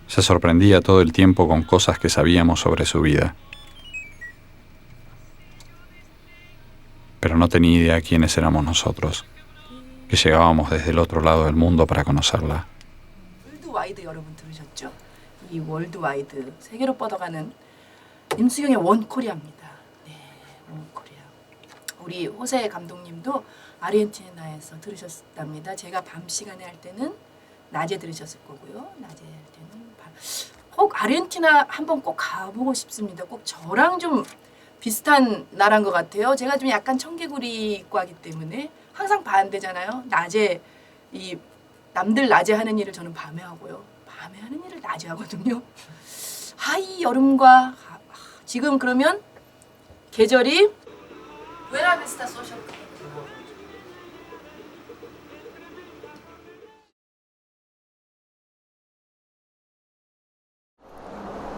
Se sorprendía todo el tiempo con cosas que sabíamos sobre su vida. Pero no tenía idea quiénes éramos nosotros, que llegábamos desde el otro lado del mundo para conocerla. 월드와이드 여러분 들으셨죠? 이 월드와이드 세계로 뻗어가는 임수경의 원코리아입니다. 네, 원코리아. 우리 호세 감독님도 아르헨티나에서 들으셨답니다. 제가 밤 시간에 할 때는 낮에 들으셨을 거고요. 낮에 할 때는 밤. 꼭 아르헨티나 한번 꼭 가보고 싶습니다. 꼭 저랑 좀 비슷한 나라인 것 같아요. 제가 좀 약간 청개구리과이기 때문에 항상 반대잖아요. 낮에 이 남들 낮에 하는 일을 저는 밤에 하고요. 밤에 하는 일을 낮에 하거든요. 이 여름과 지금 그러면 계절이 부에나비스타 소셜 클럽.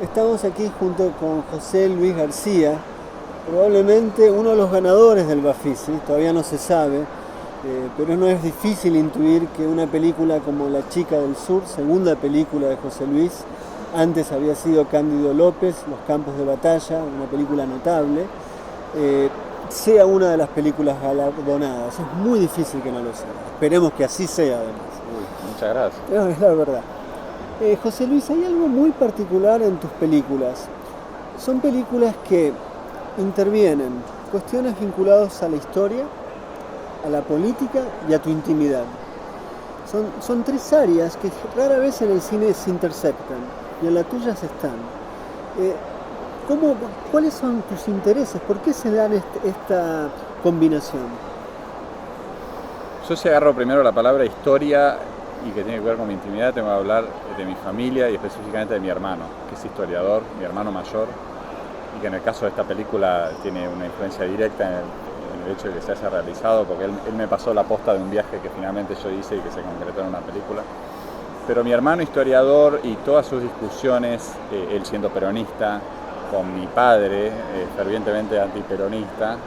Estamos aquí junto con José Luis García, probablemente uno de los ganadores del Bafisi, todavía no se sabe, pero no es difícil intuir que una película como La Chica del Sur, segunda película de José Luis, antes había sido Cándido López, Los Campos de Batalla, una película notable, sea una de las películas galardonadas. Es muy difícil que no lo sea. Esperemos que así sea además. Muchas gracias. Es la verdad. José Luis, hay algo muy particular en tus películas. Son películas que intervienen cuestiones vinculadas a la historia, a la política y a tu intimidad. Son tres áreas que rara vez en el cine se intersectan y en la tuya se están. ¿Cuáles son tus intereses? ¿Por qué se dan esta combinación? Yo si agarro primero la palabra historia y que tiene que ver con mi intimidad, tengo que hablar de mi familia y específicamente de mi hermano, que es historiador, mi hermano mayor, y que en el caso de esta película tiene una influencia directa en el hecho de que se haya realizado, porque él me pasó la posta de un viaje que finalmente yo hice y que se concretó en una película. Pero mi hermano historiador y todas sus discusiones, él siendo peronista, con mi padre, fervientemente antiperonista,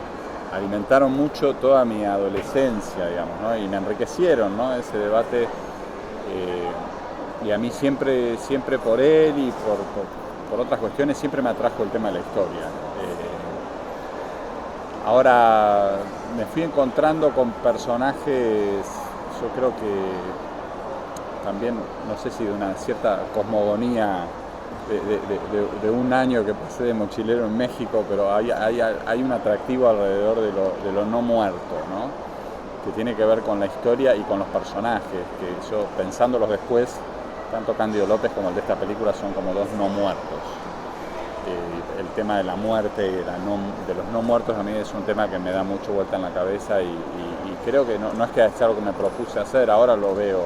alimentaron mucho toda mi adolescencia, digamos, ¿no? Y me enriquecieron, ¿no? Ese debate, y a mí siempre por él y por otras cuestiones siempre me atrajo el tema de la historia. Ahora me fui encontrando con personajes, yo creo que también, no sé si de una cierta cosmogonía de un año que pasé de mochilero en México, pero hay un atractivo alrededor de lo no muerto, ¿no? Que tiene que ver con la historia y con los personajes, que yo pensándolos después, tanto Cándido López como el de esta película son como dos no muertos. El tema de la muerte y de los no muertos a mí es un tema que me da mucho vuelta en la cabeza y creo que no es que es algo que me propuse hacer, ahora lo veo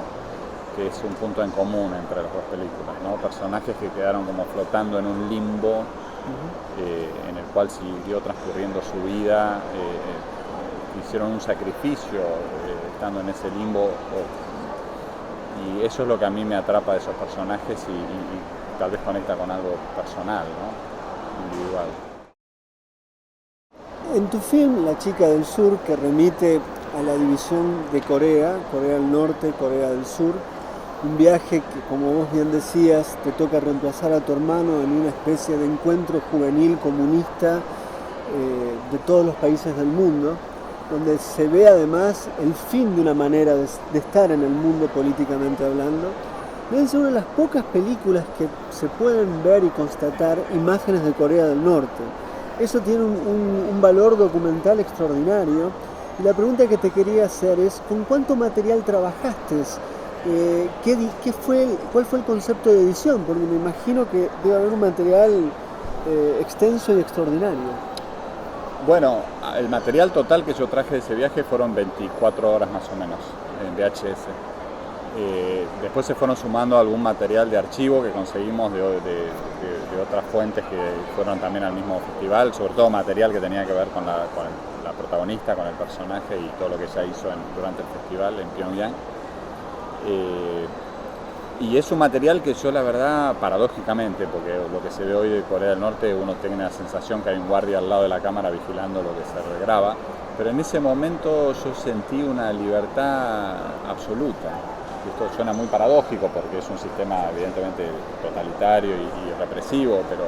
que es un punto en común entre las dos películas, ¿no? Personajes que quedaron como flotando en un limbo, en el cual siguió transcurriendo su vida, hicieron un sacrificio estando en ese limbo, y eso es lo que a mí me atrapa de esos personajes y tal vez conecta con algo personal, ¿no? Individual. En tu film La Chica del Sur, que remite a la división de Corea del Norte, Corea del Sur, un viaje que, como vos bien decías, te toca reemplazar a tu hermano en una especie de encuentro juvenil comunista de todos los países del mundo, donde se ve además el fin de una manera de estar en el mundo políticamente hablando. Debe ser una de las pocas películas que se pueden ver y constatar imágenes de Corea del Norte. Eso tiene un valor documental extraordinario. Y la pregunta que te quería hacer es, ¿con cuánto material trabajaste? ¿Cuál fue el concepto de edición? Porque me imagino que debe haber un material extenso y extraordinario. Bueno, el material total que yo traje de ese viaje fueron 24 horas más o menos en VHS. Después se fueron sumando algún material de archivo que conseguimos de otras fuentes que fueron también al mismo festival, sobre todo material que tenía que ver con la protagonista, con el personaje y todo lo que ella hizo durante el festival en Pyongyang. Y es un material que yo, la verdad, paradójicamente, porque lo que se ve hoy de Corea del Norte, uno tiene la sensación que hay un guardia al lado de la cámara vigilando lo que se regraba, pero en ese momento yo sentí una libertad absoluta, esto suena muy paradójico porque es un sistema evidentemente totalitario y represivo, pero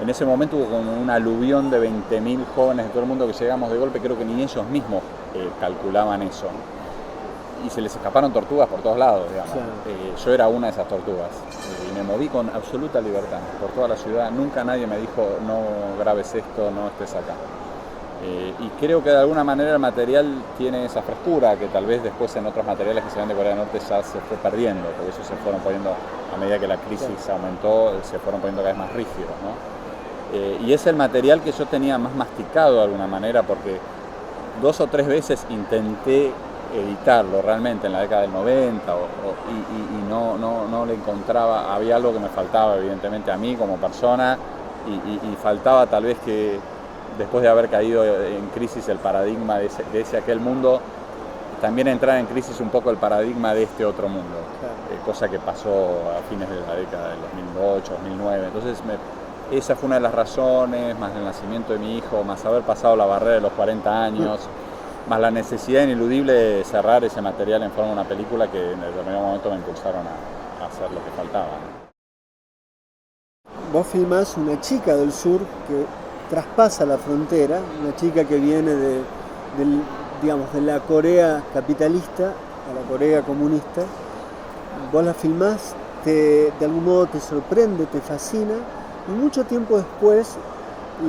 en ese momento hubo como un aluvión de 20.000 jóvenes de todo el mundo que llegamos de golpe, creo que ni ellos mismos calculaban eso, ¿no? Y se les escaparon tortugas por todos lados, digamos. Claro. Yo era una de esas tortugas y me moví con absoluta libertad por toda la ciudad. Nunca nadie me dijo, no grabes esto, no estés acá. Y creo que de alguna manera el material tiene esa frescura que tal vez después en otros materiales que se ven de Corea del Norte ya se fue perdiendo, porque ellos se fueron poniendo, a medida que la crisis aumentó, se fueron poniendo cada vez más rígidos, ¿no? Y es el material que yo tenía más masticado de alguna manera, porque 2 o 3 veces intenté editarlo realmente en la década del 90 y no le encontraba, había algo que me faltaba evidentemente a mí como persona y faltaba tal vez que después de haber caído en crisis el paradigma de aquel mundo, también entrar en crisis un poco el paradigma de este otro mundo, claro. Cosa que pasó a fines de la década del 2008, 2009. Entonces esa fue una de las razones, más el nacimiento de mi hijo, más haber pasado la barrera de los 40 años, más la necesidad ineludible de cerrar ese material en forma de una película que en determinado momento me impulsaron a hacer lo que faltaba. Vos filmás una chica del sur que traspasa la frontera, una chica que viene de la Corea capitalista a la Corea comunista. Vos la filmás, de algún modo te sorprende, te fascina, y mucho tiempo después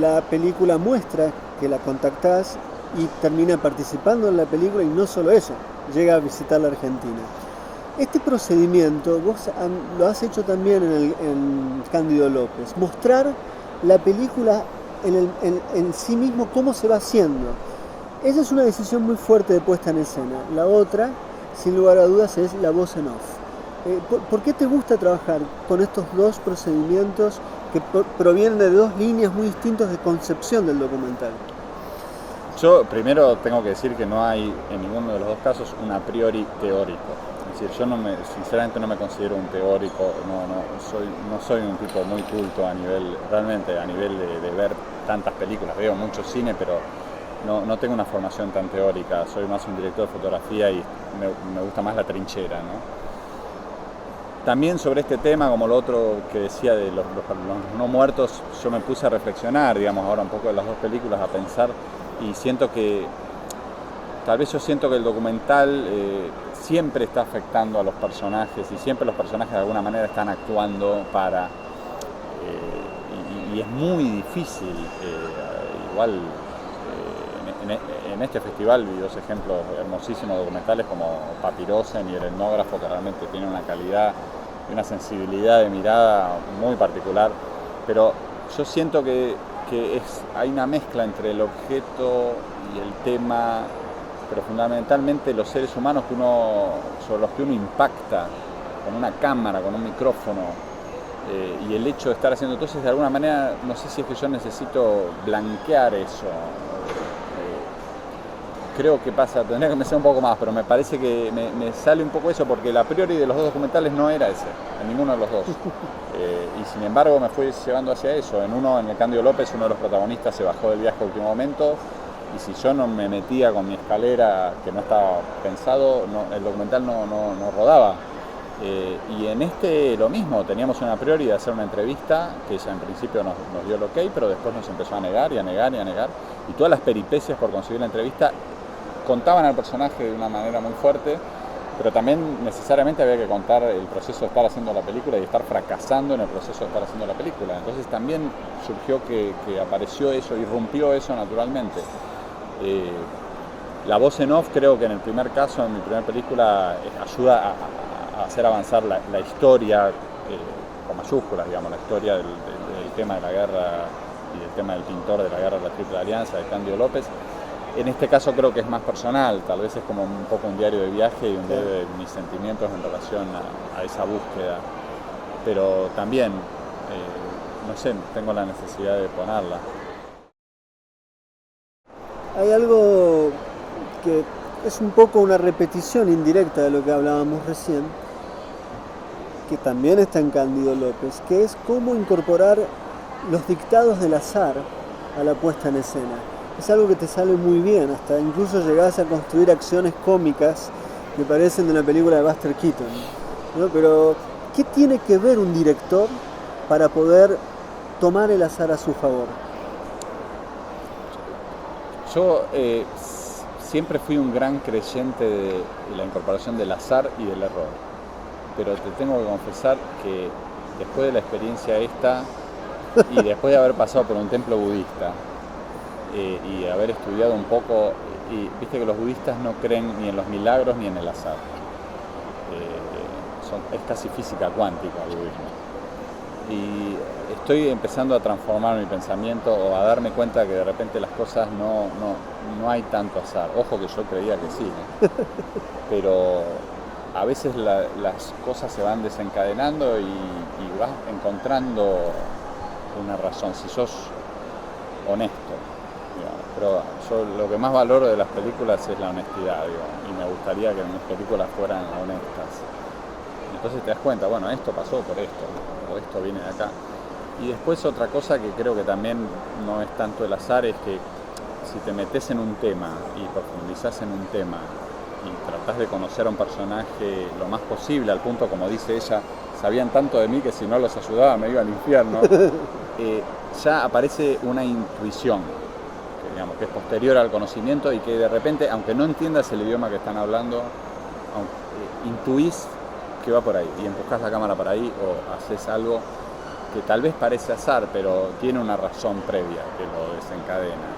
la película muestra que la contactás y termina participando en la película, y no solo eso, llega a visitar la Argentina. Este procedimiento vos lo has hecho también en Cándido López, mostrar la película en sí mismo, cómo se va haciendo. Esa es una decisión muy fuerte de puesta en escena. La otra, sin lugar a dudas, es la voz en off. ¿Por qué te gusta trabajar con estos dos procedimientos que provienen de 2 líneas muy distintas de concepción del documental? Yo primero tengo que decir que no hay en ninguno de los 2 casos un a priori teórico. Es decir, yo sinceramente no me considero un teórico, no soy un tipo muy culto a nivel de ver tantas películas. Veo mucho cine, pero no tengo una formación tan teórica. Soy más un director de fotografía y me gusta más la trinchera, ¿no? También sobre este tema, como lo otro que decía de los no muertos, yo me puse a reflexionar, digamos, ahora un poco de las 2 películas, a pensar, y siento que el documental siempre está afectando a los personajes y siempre los personajes de alguna manera están actuando para... y es muy difícil, igual en este festival vi 2 ejemplos hermosísimos documentales como Papirosen y El etnógrafo, que realmente tienen una calidad y una sensibilidad de mirada muy particular, pero yo siento que hay una mezcla entre el objeto y el tema, pero fundamentalmente los seres humanos sobre los que uno impacta con una cámara, con un micrófono, y el hecho de estar haciendo. Entonces, de alguna manera, no sé si es que yo necesito blanquear eso. Creo que tendría que pensar un poco más, pero me parece que me sale un poco eso, porque el a priori de los 2 documentales no era ese, en ninguno de los 2. Y sin embargo me fui llevando hacia eso. En el Cándido López, uno de los protagonistas se bajó del viaje a último momento, y si yo no me metía con mi escalera, que no estaba pensado, el documental no rodaba. Y en este lo mismo, teníamos una priori de hacer una entrevista, que ella en principio nos dio el ok, pero después nos empezó a negar, y todas las peripecias por conseguir la entrevista contaban al personaje de una manera muy fuerte, pero también necesariamente había que contar el proceso de estar haciendo la película y estar fracasando en el proceso de estar haciendo la película. Entonces también surgió que apareció eso, irrumpió eso naturalmente. La voz en off, creo que en el primer caso, en mi primera película, ayuda a hacer avanzar la historia, con mayúsculas, digamos, la historia del tema de la guerra y del tema del pintor de la guerra de la Triple Alianza, de Cándido López. En este caso creo que es más personal, tal vez es como un poco un diario de viaje y un diario de mis sentimientos en relación a esa búsqueda. Pero también, no sé, tengo la necesidad de ponerla. Hay algo que es un poco una repetición indirecta de lo que hablábamos recién, que también está en Cándido López, que es cómo incorporar los dictados del azar a la puesta en escena. Es algo que te sale muy bien, hasta incluso llegás a construir acciones cómicas que parecen de una película de Buster Keaton, ¿no? Pero, ¿qué tiene que ver un director para poder tomar el azar a su favor? Yo siempre fui un gran creyente de la incorporación del azar y del error, pero te tengo que confesar que después de la experiencia esta y después de haber pasado por un templo budista y haber estudiado un poco, y viste que los budistas no creen ni en los milagros ni en el azar, es casi física cuántica el budismo. Y estoy empezando a transformar mi pensamiento o a darme cuenta que de repente las cosas no hay tanto azar. Ojo que yo creía que sí, ¿no? Pero a veces las cosas se van desencadenando y vas encontrando una razón, si sos honesto, digamos. Pero yo lo que más valoro de las películas es la honestidad, digo, y me gustaría que mis películas fueran honestas. Entonces te das cuenta, bueno, esto pasó por esto, o esto viene de acá. Y después otra cosa que creo que también no es tanto el azar, es que si te metes en un tema y profundizás en un tema y tratás de conocer a un personaje lo más posible, al punto, como dice ella, sabían tanto de mí que si no los ayudaba me iba al infierno, ya aparece una intuición, digamos, que es posterior al conocimiento y que de repente, aunque no entiendas el idioma que están hablando, intuís que va por ahí y empujás la cámara para ahí o haces algo que tal vez parece azar, pero tiene una razón previa que lo desencadena.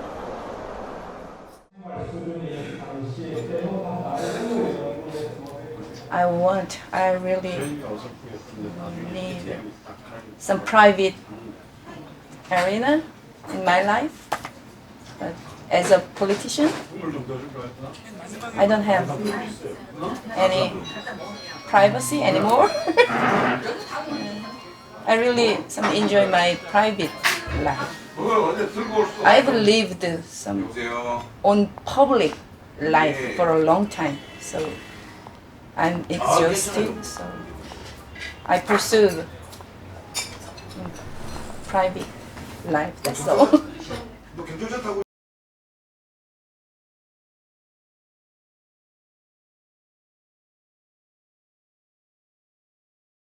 I really need some private arena in my life. But as a politician, I don't have any privacy anymore. I really enjoy my private life. I've lived some on public life for a long time, so I'm exhausted. So I pursue private life. That's all.